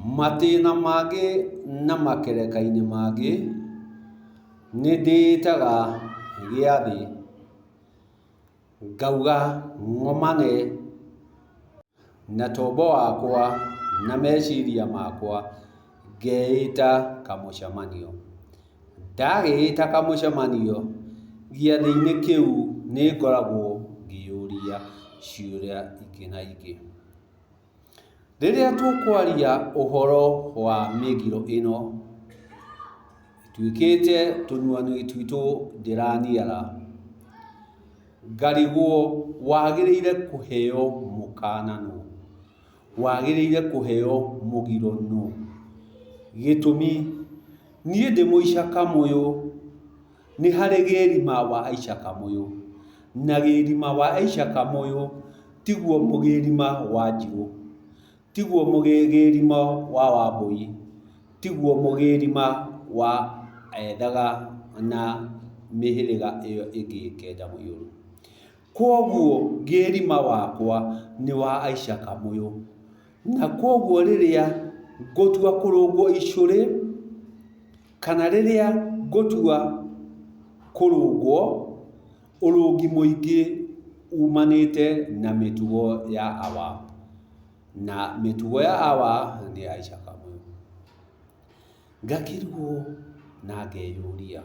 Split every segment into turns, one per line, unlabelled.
Matĩna mangĩ na makereka-inĩ mangĩ nĩ ndĩĩtaga gĩathĩ ngauga ng'omane na tombo wakwa na meciria makwa ngeĩta kamũcemanio. Ndagĩĩta kamũcemanio gĩathĩ-inĩ kĩu nĩ ngoragwo ngĩyũria ciũria ingĩ na ingĩ. Rĩrĩa tũkwaria ũhoro wa mĩgiro ĩno, ĩtuĩkĩte tũnua-inĩ twitũ ndĩraniara, ngarigwo wagĩrĩire kũheo mũkaana nũ? Wagĩrĩire kũheo mũgiro nũ? Gĩtũmi niĩ ndĩ mũica kamũyũ, nĩ harĩ Gĩrima wa Aisha Kamũyũ, na Gĩrima wa Aisha Kamũyũ tiguo Gĩrima wa Njirũ, tiguo Gĩrima wa Wambũi, tiguo Gĩrima wa Ethaga na mĩhĩrĩga ĩyo ĩngĩ kenda mũiyũru. Kwoguo Gĩrima wakwa nĩ wa Aisha Kamũyũ, na kwoguo rĩrĩa ngũtua kũrũngwo icũrĩ kana rĩrĩa ngũtua kũrũngwo ũrũngi mũingĩ umanĩte na mĩtugo ya Awa, na mĩtugo ya Awa nĩ Aisha Kamũyũ. Ngakĩrigwo na ngeyũria,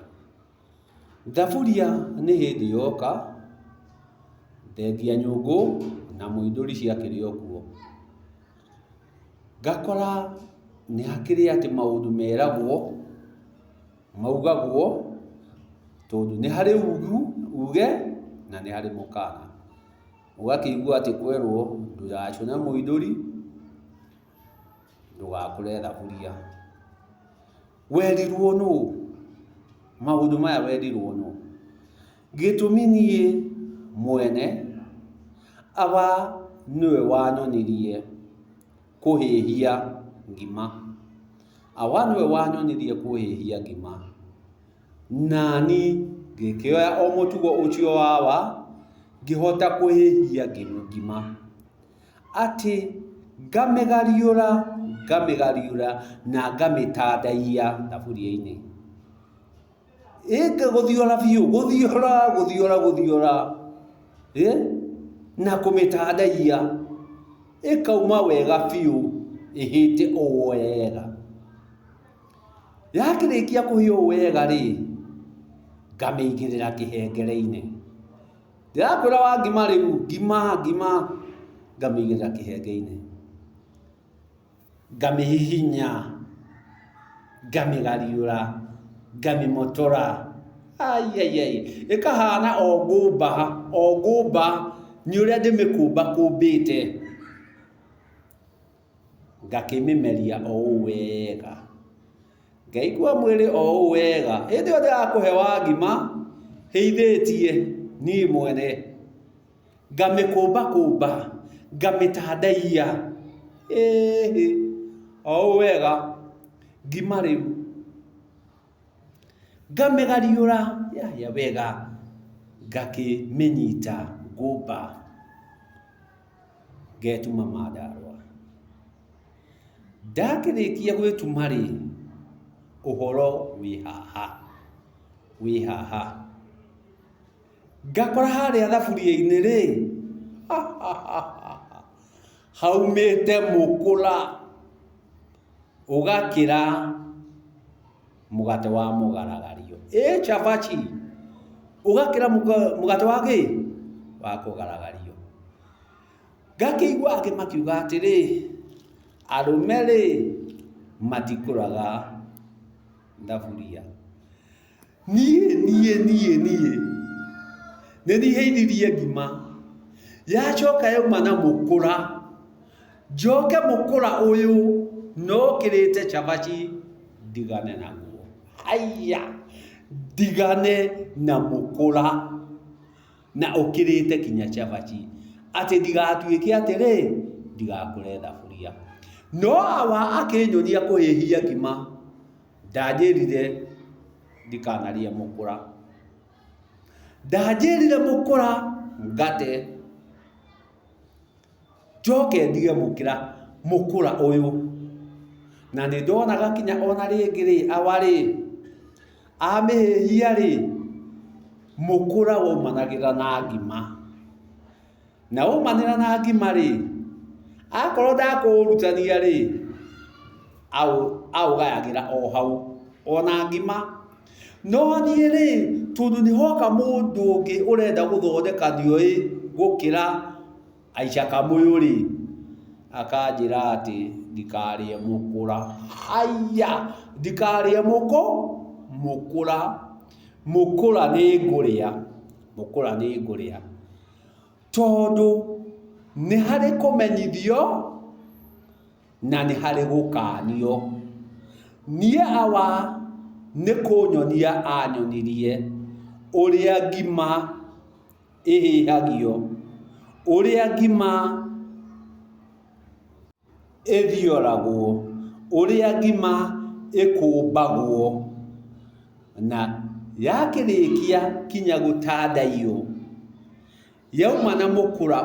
thaburia nĩ hĩndĩ yoka, thengia nyũngũ na mũithũri ciakĩrĩ o kuo, ngakora nĩ hakĩrĩ atĩ maũndũ meragwo, maugagwo, tondũ nĩ harĩ uge na nĩ harĩ mũkaana. Ũgakĩigua atĩ kwerwo ndũgacũne mũithũri, ndũgakũre thaburia. Werirwo nũ? Maũndũ maya werirwo nũ? Gĩtũmi niĩ mwene Awa nĩwe wanyonirie kũhĩhia ngima. Awa nĩwe wanyonirie kũhĩhia ngima, nani ngĩkĩoya o mũtugo ũcio wa Awa ngĩhota kũhĩhia ngima, atĩ ngamĩgariũra na ngamĩtandaiya thaburia-inĩ. Gũthiora biũ, gũthiora na kũmĩtandaiya ĩkauma wega biũ, ĩhĩte o wega. Yakĩrĩkia kũhĩa o wega rĩ, ngamĩigĩrĩra kĩhengere-inĩ. Ndĩrakwĩra wa ngima rĩu, ngima ngamĩigĩrĩra kĩhengere-inĩ, ngamĩhihinya, ngamĩgariũra, ngamĩmotora, ĩkahana o ngũmba nĩ ũrĩa ndĩmĩkũmba kũmbĩte. Ngakĩmĩmeria o ũũ wega, ngaigua mwĩrĩ o ũũ wega. Hĩndĩ ĩyo ndĩrakũhe wa ngima hĩithĩtie niĩ mwene, ngamĩkũmba, ngamĩtandaiya o ũũ wega. Ngima rĩu ngamĩgariũra wega, ngakĩmĩnyita ngũmba, ngetuma Mandarũa. Ndakĩrĩkia gwĩtuma rĩ, ũhoro wĩ haha, ngakora harĩa thaburia-inĩ rĩ, haumĩte mũkũra ũgakĩra mũgate wa mũgaragario. Cabaci ũgakĩra mũgate wa kĩ? Wa kũgaragario. Ngakĩigua angĩ makiuga atĩrĩ, arũme rĩ matikũraga thaburia. Niĩ nĩniheithirie ngima, yacoka yauma na mũkũra, njoke mũkũra ũyũ nokĩrĩte cabaci ndigane naguo. Ndigane na mũkũra na ũkĩrĩte kinya cabaci, atĩ ndigatuĩke atĩrĩ, ndigakũre thaburia. No Awa akĩnyonia kũhĩhia ngima, ndanjĩrire ndikanarĩe mũkũra. Ndanjĩrire mũkũra ngate, njoke ndige mũkũra ũyũ. na nĩ ndona gakinya ona rĩngĩ rĩ awa rĩ amĩhĩhia rĩ mũkũra waumanagĩra na ngima, na waumanĩra na ngima rĩ akorwo ndakũũrutania rĩ aũgayagĩra o hau ona ngima. No niĩ rĩ tondũ nĩ hoka mũndũ ũngĩ ũrenda gũthondekanio gũkĩra Aisha Kamũyũ rĩ akanjĩra atĩ ndikarĩe mũkũra. Haya, ndikarĩe mũkũra. Mũkũra nĩ ngũrĩa, mũkũra nĩ ngũrĩa tondũ nĩ harĩ kũmenyithio na nĩ harĩ gũkanio. Niĩ awa nĩ kũnyonia anyonirie ũrĩa ngima ĩhĩhagio, ũrĩa ngima ĩthioragwo, ũrĩa ngima ĩkũmbagwo, na yakĩrĩkia kinya gũtandaiywo yauma na mũkũra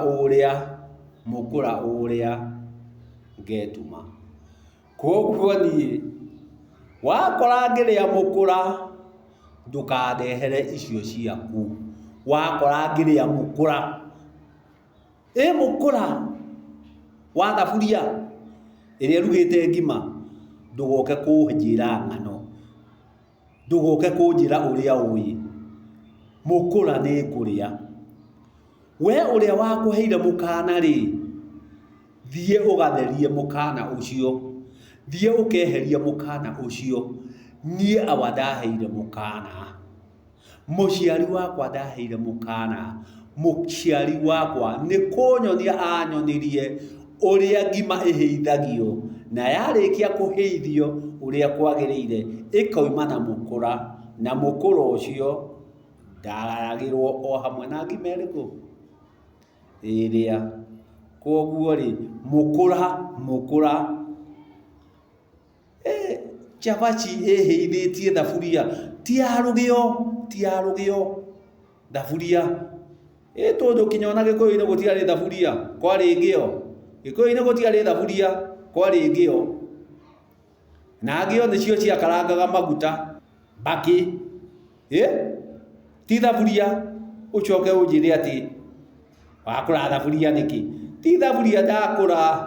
ũrĩa ngetuma. Koguo niĩ wakora ngĩrĩa mũkũra ndũkandehere icio ciaku. Wakora ngĩrĩa mũkũra mũkũra wa thaburia ĩrĩa ĩrugĩte ngima ndũgoke kũnjĩra ng'ano, ndũgoke kũnjĩra ũrĩa ũĩ. Mũkũra nĩ ngũrĩa. We ũrĩa wakũheire mũkana rĩ thiĩ ũgatherie mũkana ũcio, thiĩ ũkeherie mũkana ũcio. Niĩ awa ndaheire mũkana, mũciari wakwa ndaheire mũkana. Mũciari wakwa nĩ kũnyonia anyonirie ũrĩa ngima ĩhĩithagio, na yarĩkia kũhĩithio ũrĩa kwagĩrĩire ĩkoima na mũkũra, na mũkũra ũcio ndagayagĩrwo o hamwe na ngima ĩrĩkũ ĩrĩa. Koguo rĩ mũkũra chabaci ĩhĩithĩtie thaburia ti ya rũgĩo thaburia tondũ kinya ona Gĩkũyũ-inĩ gũtiarĩ thaburia kwarĩ ngĩo. Gĩkũyũ-inĩ gũtiarĩ thaburia kwarĩ ngĩo, na ngĩo nĩcio ciakarangaga maguta mbakĩ ti thaburia. Ũcoke ũnjĩre atĩ wakũra thaburia nĩkĩ? Ti thaburia ndakũra,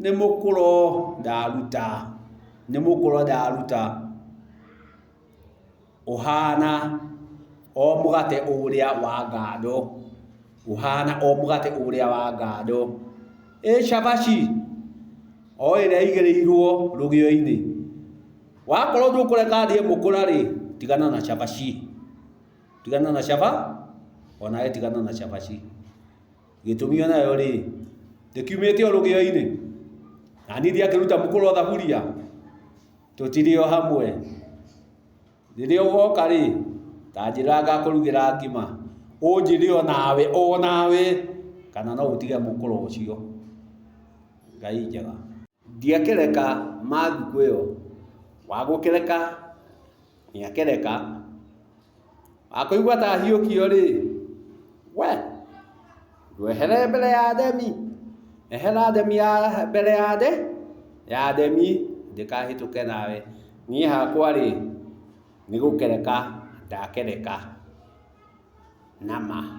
nĩ mũkũro ndaruta. Ũhana o mũgate ũrĩa wa ngando, cabaci o ĩrĩa igĩrĩirwo rũgĩo-inĩ. Wakorwo ndũkũreka ndĩe mũkũra rĩ tigana na cabaci, onawe tigana na cabaci. Gĩtũmi onayo rĩ ndĩkiumĩte o rũgĩo-inĩ, na niĩ ndiakĩruta mũkũra o thaburia, tũtirĩ o hamwe. Rĩrĩa ũgoka rĩ tanjĩra ngakũrugĩra ngima ũnjĩre onawe kana no ũtige mũkũra ũcio. Ngai njega. Ndiakĩreka mathukũ ĩyo, wagũkĩreka nĩakĩreka. Wakũigua ta hiũkio rĩ we ndwehere mbere ya ndemi, ehera ndemi mbere ya ndemi ndĩkahĩtũke nawe. Niĩ hakwa rĩ nĩ gũkereka ndakĩreka nama.